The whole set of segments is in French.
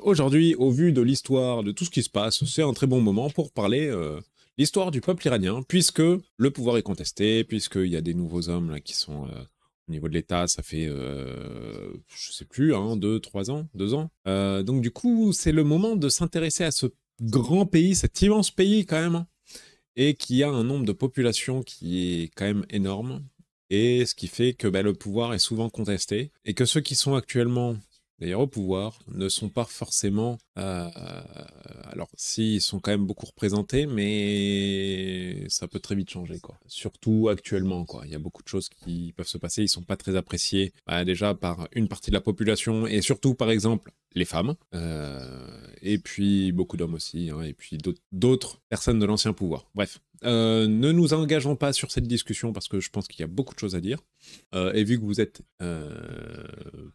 aujourd'hui, au vu de l'histoire, de tout ce qui se passe, c'est un très bon moment pour parler l'histoire du peuple iranien, puisque le pouvoir est contesté, puisqu'il y a des nouveaux hommes là, qui sont au niveau de l'État, ça fait, je sais plus, 2, 3 ans, 2 ans. Donc du coup, c'est le moment de s'intéresser à ce grand pays, cet immense pays quand même, et qui a un nombre de population qui est quand même énorme, et ce qui fait que le pouvoir est souvent contesté, et que ceux qui sont actuellement d'ailleurs au pouvoir ne sont pas forcément... alors, si, ils sont quand même beaucoup représentés, mais ça peut très vite changer, quoi. Surtout actuellement, quoi. Il y a beaucoup de choses qui peuvent se passer, ils sont pas très appréciés, déjà par une partie de la population, et surtout, par exemple, les femmes, et puis beaucoup d'hommes aussi, et puis d'autres personnes de l'ancien pouvoir. Bref, ne nous engageons pas sur cette discussion, parce que je pense qu'il y a beaucoup de choses à dire. Et vu que vous êtes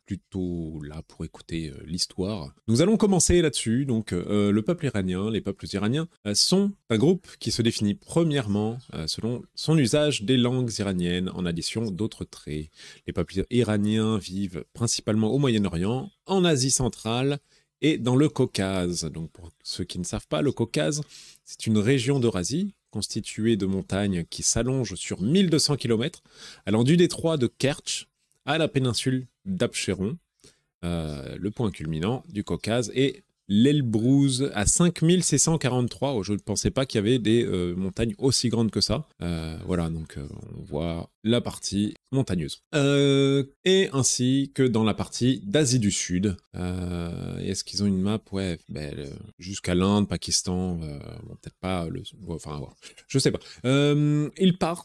plutôt là pour écouter l'histoire, nous allons commencer là-dessus. Donc, le peuple iranien, les peuples iraniens, sont un groupe qui se définit premièrement selon son usage des langues iraniennes, en addition d'autres traits. Les peuples iraniens vivent principalement au Moyen-Orient, en Asie centrale et dans le Caucase. Donc, pour ceux qui ne savent pas, le Caucase, c'est une région d'Eurasie constituée de montagnes qui s'allongent sur 1200 km, allant du détroit de Kertch à la péninsule d'Absheron, le point culminant du Caucase, et l'Elbrouz à 5643. Oh, je ne pensais pas qu'il y avait des montagnes aussi grandes que ça. Voilà, donc on voit la partie montagneuse. Et ainsi que dans la partie d'Asie du Sud. Est-ce qu'ils ont une map? Ouais, jusqu'à l'Inde, Pakistan, bon, peut-être pas le... Enfin, je sais pas. Ils parlent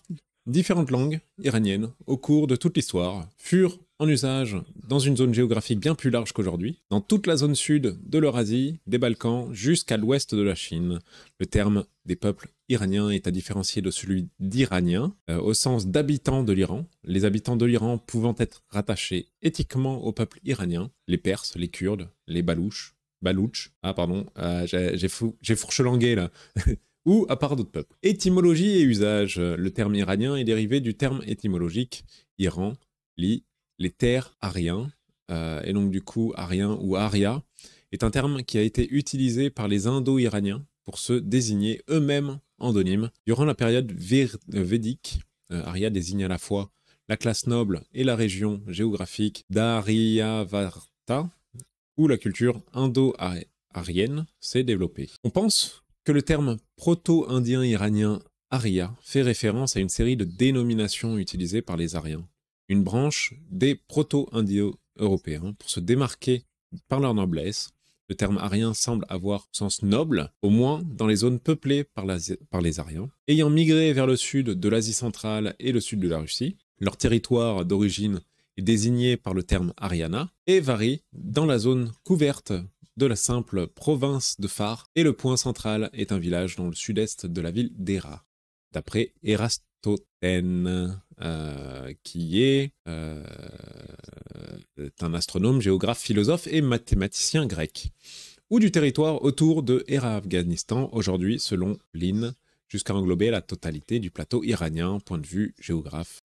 différentes langues iraniennes au cours de toute l'histoire, furent en usage dans une zone géographique bien plus large qu'aujourd'hui, dans toute la zone sud de l'Eurasie, des Balkans, jusqu'à l'ouest de la Chine. Le terme des peuples iraniens est à différencier de celui d'Iraniens, au sens d'habitants de l'Iran, les habitants de l'Iran pouvant être rattachés éthiquement au peuple iranien, les Perses, les Kurdes, les Balouches, j'ai fourche-langué là, ou à part d'autres peuples. Étymologie et usage. Le terme iranien est dérivé du terme étymologique Iran, les terres ariens, et donc du coup arien ou aria est un terme qui a été utilisé par les Indo-Iraniens pour se désigner eux-mêmes endonymes. Durant la période védique, aria désigne à la fois la classe noble et la région géographique d'Aryavarta, où la culture indo-arienne s'est développée. On pense que le terme proto-indien iranien Arya fait référence à une série de dénominations utilisées par les Aryens, une branche des proto-indo-européens, pour se démarquer par leur noblesse. Le terme arien semble avoir sens noble, au moins dans les zones peuplées par les Aryens. Ayant migré vers le sud de l'Asie centrale et le sud de la Russie, leur territoire d'origine est désigné par le terme Ariana et varie dans la zone couverte de la simple province de Fars, et le point central est un village dans le sud-est de la ville d'Héra, d'après Eratosthène, qui est un astronome, géographe, philosophe et mathématicien grec, ou du territoire autour de Héra, Afghanistan, aujourd'hui selon Lynn, jusqu'à englober la totalité du plateau iranien, point de vue géographe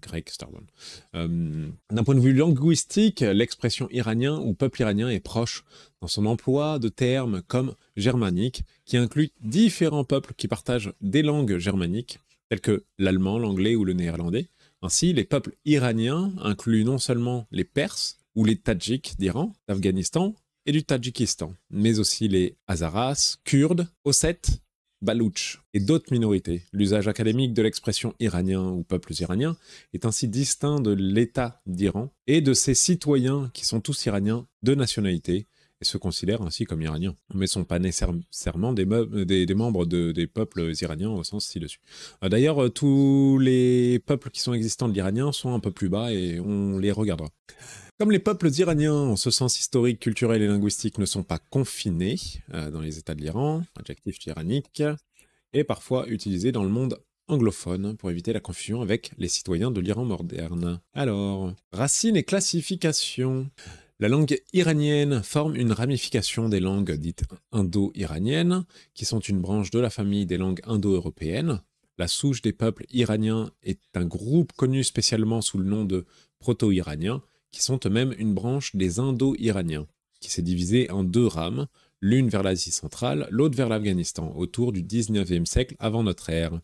grec Starborn. D'un point de vue linguistique, l'expression iranien ou peuple iranien est proche dans son emploi de termes comme germanique, qui inclut différents peuples qui partagent des langues germaniques, telles que l'allemand, l'anglais ou le néerlandais. Ainsi, les peuples iraniens incluent non seulement les Perses ou les Tadjiks d'Iran, d'Afghanistan et du Tadjikistan, mais aussi les Hazaras, Kurdes, Ossètes, Balouches et d'autres minorités. L'usage académique de l'expression iranien ou peuples iraniens est ainsi distinct de l'État d'Iran et de ses citoyens qui sont tous iraniens de nationalité et se considèrent ainsi comme iraniens, mais ne sont pas nécessairement des membres des peuples iraniens au sens ci-dessus. D'ailleurs, tous les peuples qui sont existants de l'iranien sont un peu plus bas et on les regardera. Comme les peuples iraniens, en ce sens historique, culturel et linguistique, ne sont pas confinés dans les États de l'Iran, adjectif tyrannique, est parfois utilisé dans le monde anglophone pour éviter la confusion avec les citoyens de l'Iran moderne. Alors, racines et classification. La langue iranienne forme une ramification des langues dites indo-iraniennes, qui sont une branche de la famille des langues indo-européennes. La souche des peuples iraniens est un groupe connu spécialement sous le nom de proto-iraniens, qui sont eux-mêmes une branche des indo-iraniens. qui s'est divisée en 2 rames, l'une vers l'Asie centrale, l'autre vers l'Afghanistan, autour du 19e siècle avant notre ère,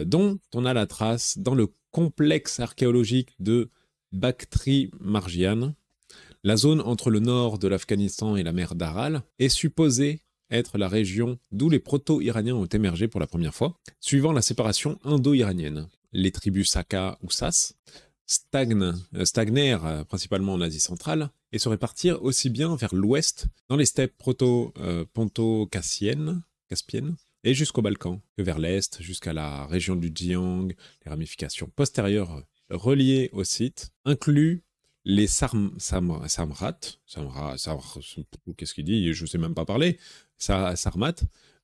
dont on a la trace dans le complexe archéologique de Bakhtri Margian. La zone entre le nord de l'Afghanistan et la mer d'Aral est supposée être la région d'où les proto-iraniens ont émergé pour la première fois, suivant la séparation indo-iranienne. Les tribus Saka ou Sas stagnèrent principalement en Asie centrale et se répartirent aussi bien vers l'ouest, dans les steppes ponto-caspiennes, et jusqu'aux Balkans, que vers l'est, jusqu'à la région du Xinjiang. Les ramifications postérieures reliées au site incluent les Samrat, qu'est-ce qu'il dit? Je ne sais même pas parler. Sarmat,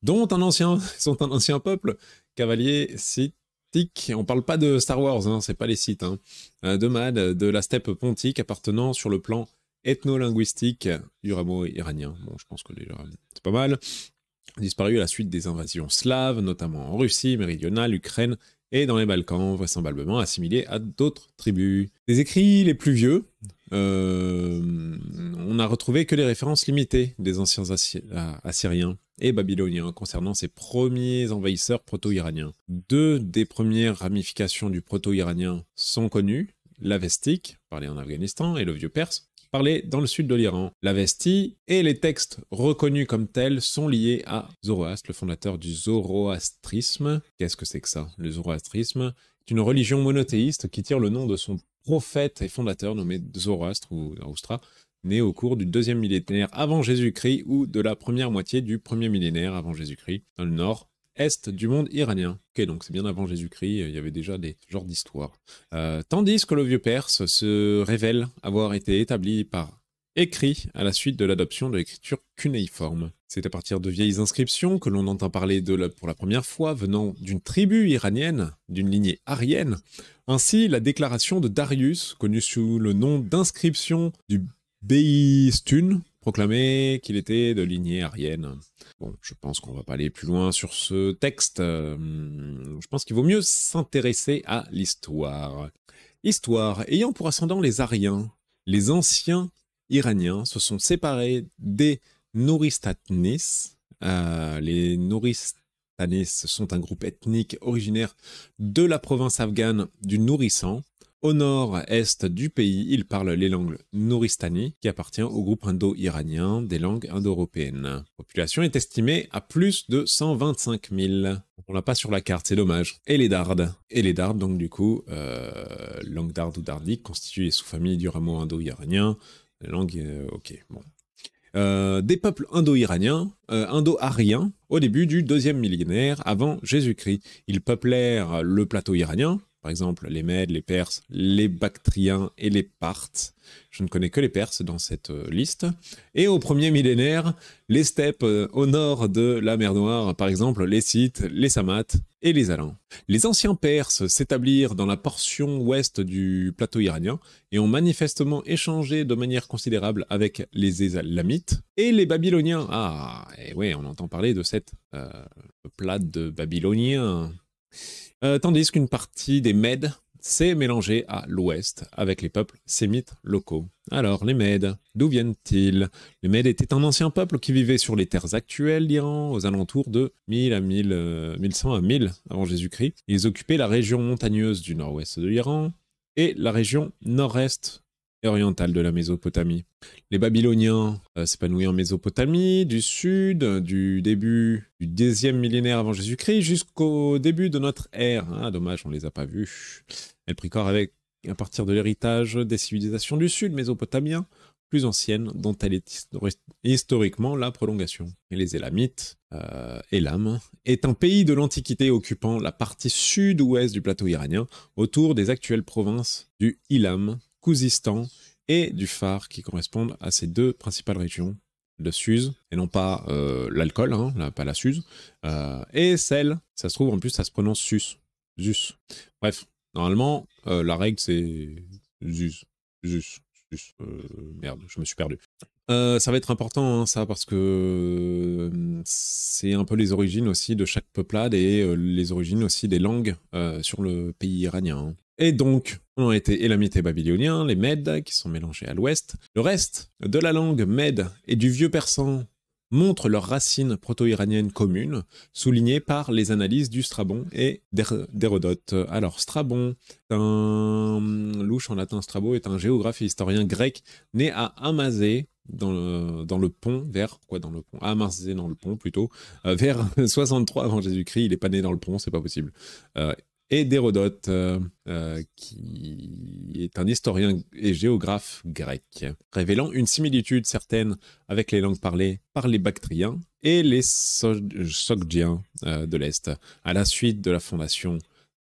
dont sont un ancien peuple cavalier scythique. On ne parle pas de Star Wars, hein, c'est pas les Sith. Hein. De Mad, de la steppe pontique, appartenant sur le plan ethno-linguistique du rameau iranien. Bon, je pense que déjà, c'est pas mal. Disparu à la suite des invasions slaves, notamment en Russie méridionale, Ukraine et dans les Balkans, vraisemblablement assimilés à d'autres tribus. Les écrits les plus vieux, on n'a retrouvé que les références limitées des anciens Assyriens et Babyloniens concernant ces premiers envahisseurs proto-iraniens. 2 des premières ramifications du proto-iranien sont connues, l'Avestique, parlé en Afghanistan, et le vieux perse, parlé dans le sud de l'Iran. L'Avestie et les textes reconnus comme tels sont liés à Zoroastre, le fondateur du zoroastrisme. Qu'est-ce que c'est que ça? Le zoroastrisme est une religion monothéiste qui tire le nom de son prophète et fondateur nommé Zoroastre ou Zoroastra, né au cours du 2e millénaire avant Jésus-Christ ou de la première moitié du 1er millénaire avant Jésus-Christ, dans le nord-est du monde iranien. Ok, donc c'est bien avant Jésus-Christ, il y avait déjà des genres d'histoires. Tandis que le vieux perse se révèle avoir été établi par écrit à la suite de l'adoption de l'écriture cunéiforme. C'est à partir de vieilles inscriptions que l'on entend parler pour la première fois venant d'une tribu iranienne, d'une lignée aryenne. Ainsi, la déclaration de Darius, connue sous le nom d'inscription du Behistun, proclamait qu'il était de lignée aryenne. Bon, je pense qu'on va pas aller plus loin sur ce texte. Je pense qu'il vaut mieux s'intéresser à l'histoire. Histoire, ayant pour ascendant les Aryens, les anciens Iraniens se sont séparés des Nouristanis. Les Nouristanis sont un groupe ethnique originaire de la province afghane du Nourissan. Au nord-est du pays, ils parlent les langues nouristani, qui appartient au groupe indo-iranien des langues indo-européennes. La population est estimée à plus de 125 000. On l'a pas sur la carte, c'est dommage. Et les Dardes. Donc du coup, langue darde ou dardique, constituent les sous-familles du rameau indo-iranien. Langue, ok, bon. Des peuples indo-iraniens, indo-ariens, au début du 2e millénaire avant Jésus-Christ. Ils peuplèrent le plateau iranien, par exemple les Mèdes, les Perses, les Bactriens et les Parthes. Je ne connais que les Perses dans cette liste. Et au 1er millénaire, les steppes au nord de la mer Noire, par exemple les Scythes, les Samnites et les Alains. Les anciens Perses s'établirent dans la portion ouest du plateau iranien et ont manifestement échangé de manière considérable avec les Élamites et les Babyloniens. Ah, et ouais, on entend parler de cette peuplade de Babyloniens. Tandis qu'une partie des Mèdes s'est mélangée à l'ouest avec les peuples sémites locaux. Alors, les Mèdes, d'où viennent-ils? Les Mèdes étaient un ancien peuple qui vivait sur les terres actuelles d'Iran, aux alentours de 1100 à 1000 avant Jésus-Christ. Ils occupaient la région montagneuse du nord-ouest de l'Iran et la région nord-est et orientale de la Mésopotamie. Les Babyloniens s'épanouissent en Mésopotamie, du sud, du début du 10e millénaire avant Jésus-Christ jusqu'au début de notre ère. Ah, dommage, on les a pas vus. Elles prit corps à partir de l'héritage des civilisations du sud mésopotamien, plus anciennes, dont elle est historiquement la prolongation. Et les Élamites, Élam, est un pays de l'Antiquité occupant la partie sud-ouest du plateau iranien, autour des actuelles provinces du Ilam, Khouzistan et du Fars, qui correspondent à ces 2 principales régions de Suse, et non pas l'alcool, hein, pas la Suse, et celle, ça se trouve en plus, ça se prononce Sus. Bref, normalement, la règle c'est Zus. Merde, je me suis perdu. Ça va être important, hein, ça, parce que c'est un peu les origines aussi de chaque peuplade et les origines aussi des langues sur le pays iranien. Hein. Et donc, on a été élamite et babylonien, les Mèdes, qui sont mélangés à l'ouest. Le reste de la langue mède et du vieux persan montrent leurs racines proto-iraniennes communes, soulignées par les analyses du Strabon et d'Hérodote. Alors, Strabon, louche en latin, Strabo est un géographe et historien grec né à Amazé, dans le pont, vers quoi dans le pont Amazé dans le pont plutôt, vers 63 avant Jésus-Christ. Il est pas né dans le pont, c'est pas possible. Et d'Hérodote, qui est un historien et géographe grec, révélant une similitude certaine avec les langues parlées par les Bactriens et les Sogdiens de l'Est, à la suite de la fondation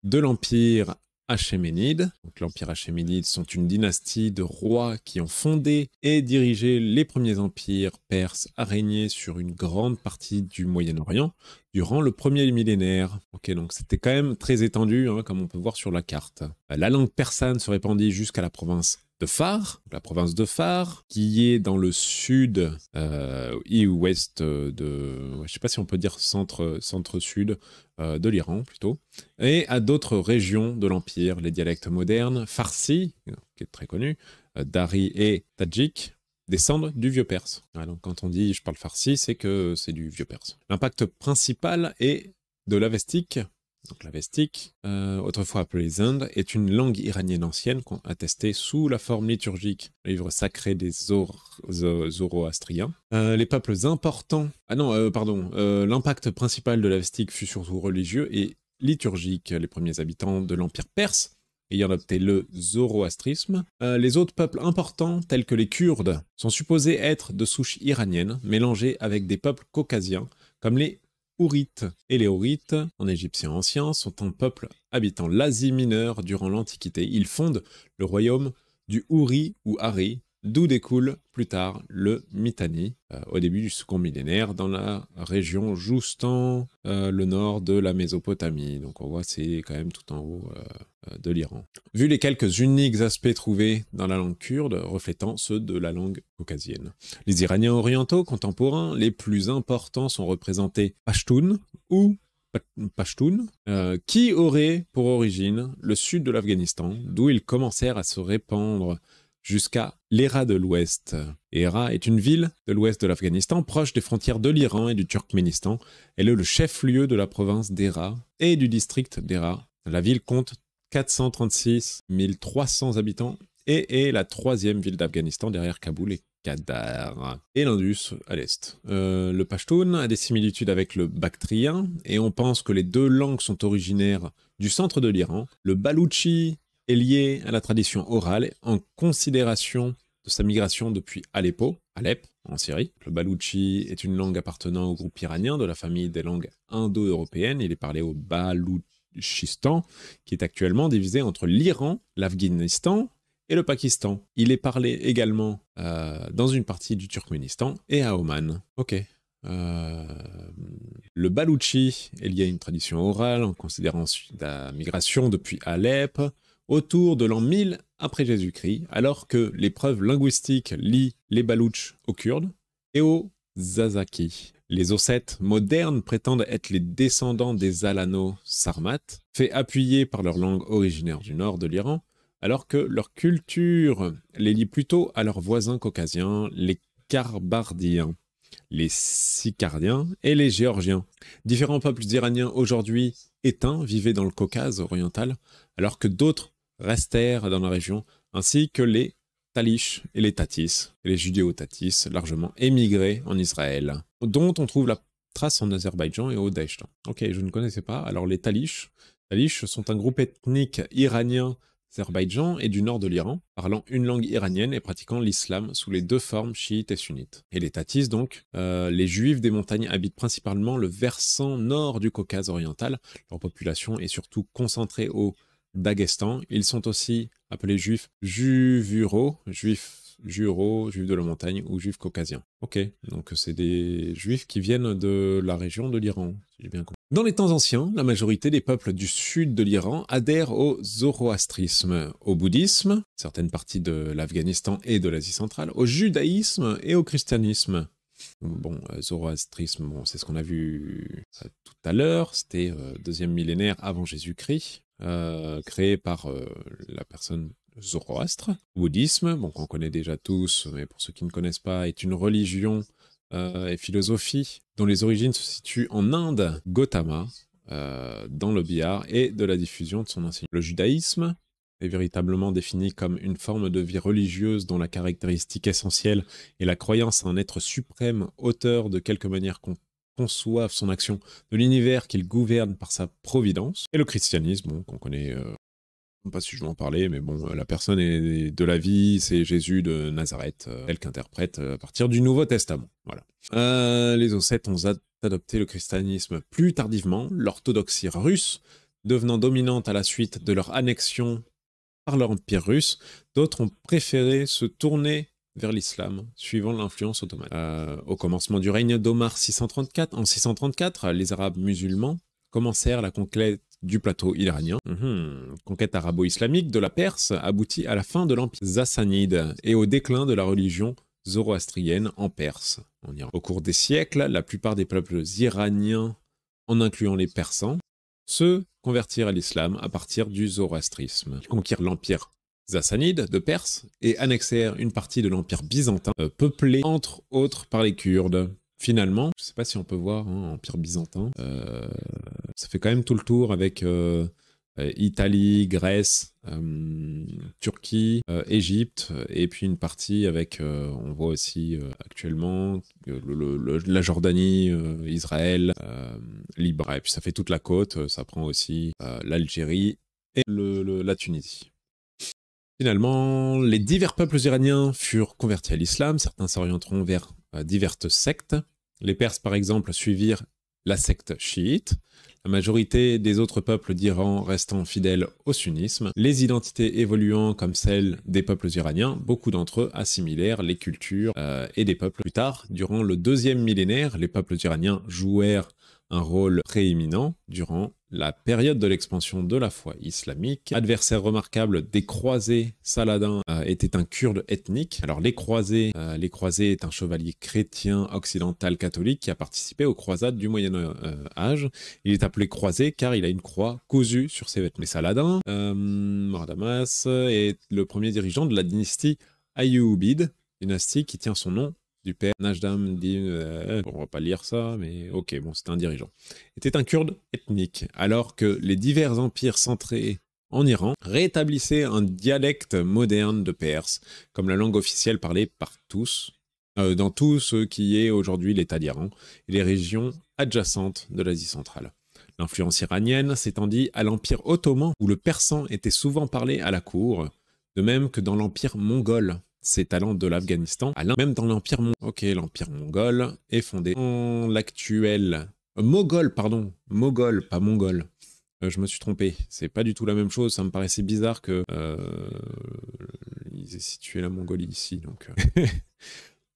de l'Empire Achéménide. Donc l'Empire Achéménide sont une dynastie de rois qui ont fondé et dirigé les premiers empires perses à régner sur une grande partie du Moyen-Orient durant le premier millénaire. Ok, donc c'était quand même très étendu, hein, comme on peut voir sur la carte. La langue persane se répandit jusqu'à la province de Fars, qui est dans le sud et ouest je ne sais pas si on peut dire centre-sud de l'Iran plutôt, et à d'autres régions de l'Empire. Les dialectes modernes, farsi, qui est très connu, dari et tadjik, descendent du vieux perse. Alors, quand on dit je parle farsi, c'est que c'est du vieux perse. L'impact principal est de l'avestique. Donc l'avestique, autrefois appelée Zend, est une langue iranienne ancienne attestée sous la forme liturgique, le livre sacré des Zoroastriens. Les peuples importants... l'impact principal de l'avestique fut surtout religieux et liturgique. Les premiers habitants de l'Empire perse ayant adopté le zoroastrisme. Les autres peuples importants, tels que les Kurdes, sont supposés être de souche iranienne, mélangés avec des peuples caucasiens, comme les Ourites. Et les Ourites, en égyptien ancien, sont un peuple habitant l'Asie mineure durant l'Antiquité. Ils fondent le royaume du Ouri ou Ari, d'où découle plus tard le Mitanni, au début du second millénaire, dans la région justant le nord de la Mésopotamie. Donc on voit c'est quand même tout en haut de l'Iran. Vu les quelques uniques aspects trouvés dans la langue kurde, reflétant ceux de la langue caucasienne. Les Iraniens orientaux contemporains, les plus importants sont représentés Pashtun ou Pashtun, qui aurait pour origine le sud de l'Afghanistan, d'où ils commencèrent à se répandre jusqu'à l'Hérat de l'Ouest. Hérat est une ville de l'ouest de l'Afghanistan, proche des frontières de l'Iran et du Turkménistan. Elle est le chef-lieu de la province d'Hérat et du district d'Hérat. La ville compte 436 300 habitants et est la troisième ville d'Afghanistan derrière Kaboul et Kadar. Et l'Indus à l'est. Le Pashtun a des similitudes avec le bactrien et on pense que les deux langues sont originaires du centre de l'Iran. Le baloutchi est lié à la tradition orale en considération de sa migration depuis Alep, en Syrie. Le baloutchi est une langue appartenant au groupe iranien de la famille des langues indo-européennes. Il est parlé au Baloutchistan, qui est actuellement divisé entre l'Iran, l'Afghanistan et le Pakistan. Il est parlé également dans une partie du Turkménistan et à Oman. Ok. Le baloutchi est lié à une tradition orale en considérant la migration depuis Alep, autour de l'an 1000 après Jésus-Christ, alors que les preuves linguistiques lient les Baloutches aux Kurdes et aux Zazaki. Les Ossètes modernes prétendent être les descendants des Alano-Sarmates, fait appuyer par leur langue originaire du nord de l'Iran, alors que leur culture les lie plutôt à leurs voisins caucasiens, les Karbardiens, les Sicardiens et les Géorgiens. Différents peuples iraniens aujourd'hui éteints vivaient dans le Caucase oriental, alors que d'autres restèrent dans la région, ainsi que les Talish et les Tatis, et les Judéo-Tatis, largement émigrés en Israël, dont on trouve la trace en Azerbaïdjan et au Daeshtan. Ok, je ne connaissais pas. Alors les Talish sont un groupe ethnique iranien d'Azerbaïdjan et du nord de l'Iran, parlant une langue iranienne et pratiquant l'islam sous les deux formes chiites et sunnites. Et les Tatis, donc, les juifs des montagnes habitent principalement le versant nord du Caucase oriental. Leur population est surtout concentrée au Daghestan. Ils sont aussi appelés juifs juvuro, juifs de la montagne ou juifs caucasiens. Ok, donc c'est des juifs qui viennent de la région de l'Iran, si j'ai bien compris. Dans les temps anciens, la majorité des peuples du sud de l'Iran adhèrent au zoroastrisme, au bouddhisme, certaines parties de l'Afghanistan et de l'Asie centrale, au judaïsme et au christianisme. Bon, zoroastrisme, bon, c'est ce qu'on a vu tout à l'heure, c'était deuxième millénaire avant Jésus-Christ. créé par la personne Zoroastre. Bouddhisme, bon, qu'on connaît déjà tous, mais pour ceux qui ne connaissent pas, est une religion et philosophie dont les origines se situent en Inde, Gautama, dans le Bihar, et de la diffusion de son enseignement. Le judaïsme est véritablement défini comme une forme de vie religieuse dont la caractéristique essentielle est la croyance en un être suprême, auteur de quelque manière qu'on conçoive son action de l'univers qu'il gouverne par sa providence. Et le christianisme, bon, qu'on connaît, pas si je vais en parler, mais bon, la personne est de la vie, c'est Jésus de Nazareth, tel qu'interprète à partir du Nouveau Testament. Voilà. Les Ossètes ont adopté le christianisme plus tardivement, l'orthodoxie russe devenant dominante à la suite de leur annexion par l'Empire russe. D'autres ont préféré se tourner vers l'islam, suivant l'influence ottomane. Au commencement du règne d'Omar en 634, les Arabes musulmans commencèrent la conquête du plateau iranien. Conquête arabo-islamique de la Perse aboutit à la fin de l'Empire sassanide et au déclin de la religion zoroastrienne en Perse, en Iran. Au cours des siècles, la plupart des peuples iraniens, en incluant les Persans, se convertirent à l'islam à partir du zoroastrisme. Ils conquirent l'Empire sassanide de Perse et annexèrent une partie de l'Empire byzantin, peuplé entre autres par les Kurdes. Finalement, je ne sais pas si on peut voir, hein, Empire byzantin, ça fait quand même tout le tour avec Italie, Grèce, Turquie, Égypte, et puis une partie avec, on voit aussi actuellement, la Jordanie, Israël, Liban, et puis ça fait toute la côte, ça prend aussi l'Algérie et la Tunisie. Finalement, les divers peuples iraniens furent convertis à l'islam, certains s'orienteront vers diverses sectes. Les Perses, par exemple, suivirent la secte chiite, la majorité des autres peuples d'Iran restant fidèles au sunnisme, les identités évoluant comme celles des peuples iraniens, beaucoup d'entre eux assimilèrent les cultures et des peuples. Plus tard, durant le 2e millénaire, les peuples iraniens jouèrent un rôle prééminent durant la période de l'expansion de la foi islamique. Adversaire remarquable des croisés, Saladin était un kurde ethnique. Alors les croisés est un chevalier chrétien occidental catholique qui a participé aux croisades du Moyen-Âge. Il est appelé croisé car il a une croix cousue sur ses vêtements. Mais Saladin, mort à Damas, est le premier dirigeant de la dynastie Ayyubide, dynastie qui tient son nom du père Najdam Din, on va pas lire ça, mais ok, bon, c'était un dirigeant, était un kurde ethnique, alors que les divers empires centrés en Iran rétablissaient un dialecte moderne de perse, comme la langue officielle parlée par tous, dans tout ce qui est aujourd'hui l'État d'Iran et les régions adjacentes de l'Asie centrale. L'influence iranienne s'étendit à l'Empire ottoman, où le persan était souvent parlé à la cour, de même que dans l'Empire mongol. Ces talents de l'Afghanistan, même dans l'Empire mongol. Ok, l'Empire mongol est fondé en l'actuel... Mogol, pas mongol. Je me suis trompé, c'est pas du tout la même chose, ça me paraissait bizarre que... ils aient situé la Mongolie ici, donc...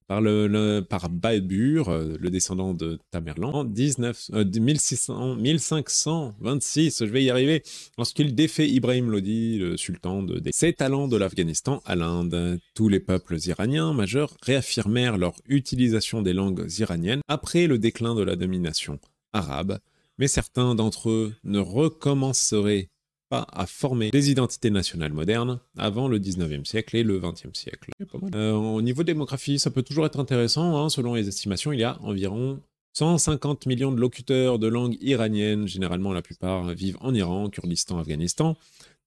par Babur, le descendant de Tamerlan, en 1526, je vais y arriver, lorsqu'il défait Ibrahim Lodi, le sultan de ces talents de l'Afghanistan à l'Inde. Tous les peuples iraniens majeurs réaffirmèrent leur utilisation des langues iraniennes après le déclin de la domination arabe, mais certains d'entre eux ne recommenceraient pas à former des identités nationales modernes avant le 19e siècle et le 20e siècle. Au niveau démographie, ça peut toujours être intéressant, hein. Selon les estimations, il y a environ 150 millions de locuteurs de langue iranienne, généralement la plupart vivent en Iran, Kurdistan, Afghanistan,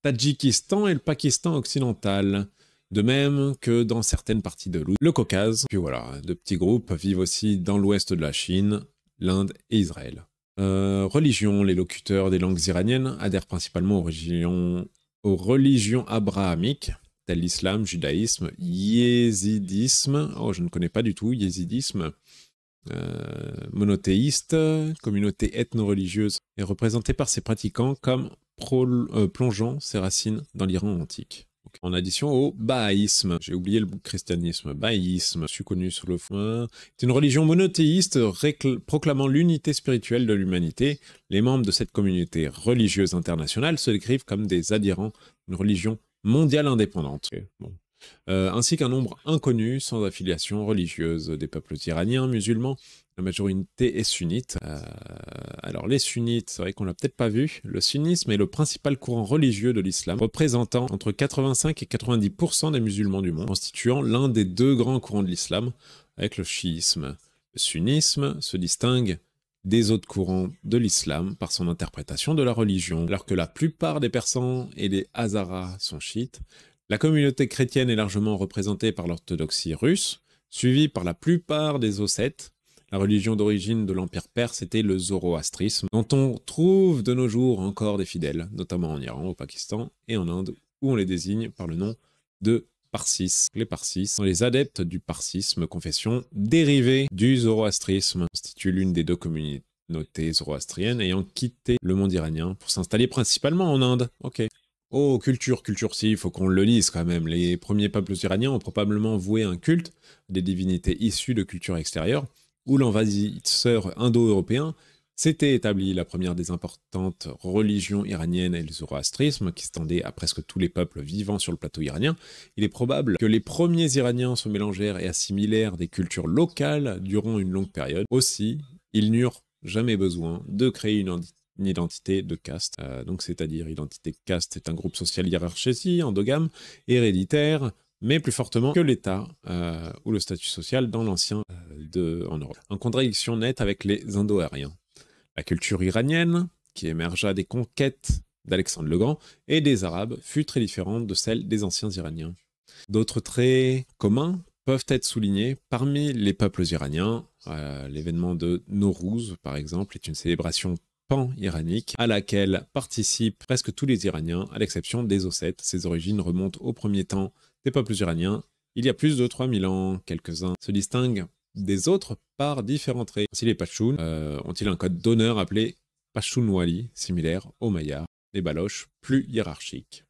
Tadjikistan et le Pakistan occidental, de même que dans certaines parties de le Caucase. Puis voilà, de petits groupes vivent aussi dans l'ouest de la Chine, l'Inde et Israël. Religion, les locuteurs des langues iraniennes adhèrent principalement aux religions abrahamiques, telles l'islam, judaïsme, yézidisme, oh je ne connais pas du tout, yézidisme, monothéiste, communauté ethno-religieuse, est représentée par ses pratiquants comme plongeant ses racines dans l'Iran antique. En addition au bahaïsme, j'ai oublié le christianisme, bahaïsme, je suis connu sur le fond, c'est une religion monothéiste proclamant l'unité spirituelle de l'humanité. Les membres de cette communauté religieuse internationale se décrivent comme des adhérents d'une religion mondiale indépendante. Okay, bon. ainsi qu'un nombre inconnu sans affiliation religieuse des peuples iraniens musulmans. La majorité est sunnite. Alors les sunnites, c'est vrai qu'on l'a peut-être pas vu, le sunnisme est le principal courant religieux de l'islam, représentant entre 85 et 90% des musulmans du monde, constituant l'un des deux grands courants de l'islam, avec le chiisme. Le sunnisme se distingue des autres courants de l'islam par son interprétation de la religion. Alors que la plupart des Persans et des Hazaras sont chiites, la communauté chrétienne est largement représentée par l'orthodoxie russe, suivie par la plupart des Ossètes. La religion d'origine de l'Empire perse était le zoroastrisme, dont on trouve de nos jours encore des fidèles, notamment en Iran, au Pakistan et en Inde, où on les désigne par le nom de Parsis. Les Parsis sont les adeptes du parsisme, confession dérivée du zoroastrisme, constitue l'une des deux communautés zoroastriennes ayant quitté le monde iranien pour s'installer principalement en Inde. Ok. Oh, culture, si, il faut qu'on le lise quand même. Les premiers peuples iraniens ont probablement voué un culte à des divinités issues de cultures extérieures, où l'envahisseur indo-européen s'était établi. La première des importantes religions iraniennes est le zoroastrisme, qui s'étendait à presque tous les peuples vivant sur le plateau iranien. Il est probable que les premiers Iraniens se mélangèrent et assimilèrent des cultures locales durant une longue période. Aussi, ils n'eurent jamais besoin de créer une identité de caste. Donc c'est-à-dire identité caste, c'est un groupe social hiérarchisé, endogame, héréditaire, mais plus fortement que l'État ou le statut social dans l'ancien en Europe. En contradiction nette avec les Indo-Aryens. La culture iranienne, qui émergea des conquêtes d'Alexandre le Grand et des Arabes, fut très différente de celle des anciens Iraniens. D'autres traits communs peuvent être soulignés parmi les peuples iraniens. L'événement de Nowruz, par exemple, est une célébration pan-iranique à laquelle participent presque tous les Iraniens, à l'exception des Ossètes. Ses origines remontent au premier temps des peuples iraniens, il y a plus de 3000 ans. Quelques-uns se distinguent des autres par différents traits. Ainsi, les Pashtuns ont-ils un code d'honneur appelé Pashtunwali, similaire aux Mayas, les Baloches, plus hiérarchiques.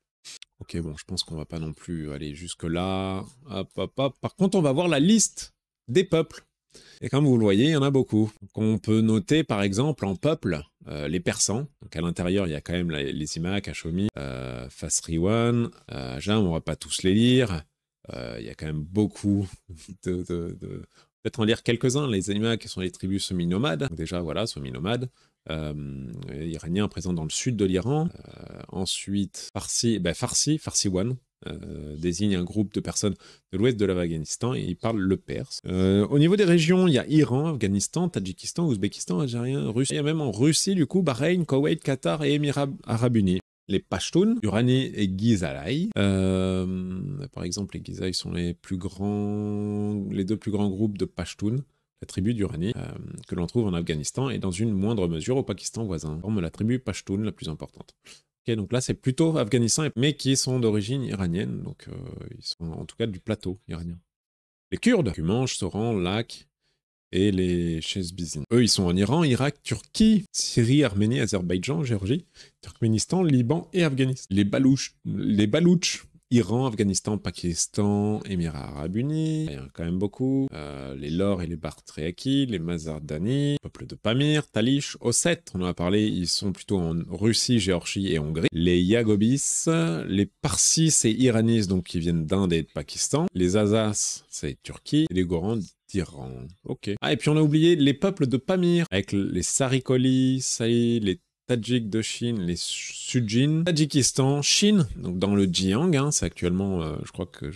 Ok, bon, je pense qu'on va pas non plus aller jusque-là. Hop, hop, hop. Par contre, on va voir la liste des peuples. Et comme vous le voyez, il y en a beaucoup. Donc, on peut noter, par exemple, en peuple, les Persans. Donc, à l'intérieur, il y a quand même les Imak, Hashomi, Fasriwan, Ajam, on va pas tous les lire. Il y a quand même beaucoup Peut-être en lire quelques-uns. Les Imak sont les tribus semi-nomades. Déjà, voilà, semi-nomades. Iraniens présents dans le sud de l'Iran. Ensuite, Farsiwan, désigne un groupe de personnes de l'ouest de l'Afghanistan et ils parlent le perse. Au niveau des régions, il y a Iran, Afghanistan, Tadjikistan, Ouzbékistan, Algérien, Russie. Il y a même en Russie, du coup, Bahreïn, Koweït, Qatar et Émirats Arabes Unis. Les Pashtuns, Durrani et Gizalaï. Par exemple, les Gizalaï sont les deux plus grands groupes de Pashtuns, la tribu Durrani, que l'on trouve en Afghanistan et dans une moindre mesure au Pakistan voisin, forme la tribu Pashtun la plus importante. Okay, donc là, c'est plutôt Afghanistan, mais qui sont d'origine iranienne, donc ils sont en tout cas du plateau iranien. Les Kurdes, Kumanche, Soran, Lak et les Chezbizines. Eux, ils sont en Iran, Irak, Turquie, Syrie, Arménie, Azerbaïdjan, Géorgie, Turkménistan, Liban et Afghanistan. Les Baloutches, Iran, Afghanistan, Pakistan, Émirats Arabes Unis, il y en a quand même beaucoup. Les Lors et les Bartréaki, les Mazardani, peuple de Pamir, Talish, Ossètes, on en a parlé, ils sont plutôt en Russie, Géorgie et Hongrie. Les Yagobis, les Parsis et Iranis, donc qui viennent d'Inde et de Pakistan. Les Azas, c'est Turquie. Et les Gorans d'Iran. Ok. Ah, et puis on a oublié les peuples de Pamir, avec les Sarikoli, les Tadjiks de Chine, les Sujin, Tadjikistan, Chine, donc dans le Jiang, hein, c'est actuellement, je crois que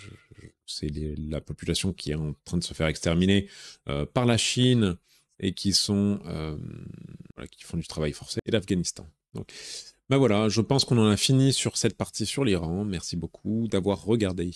c'est la population qui est en train de se faire exterminer par la Chine et qui sont qui font du travail forcé, et l'Afghanistan. Donc, ben voilà, je pense qu'on en a fini sur cette partie sur l'Iran. Merci beaucoup d'avoir regardé.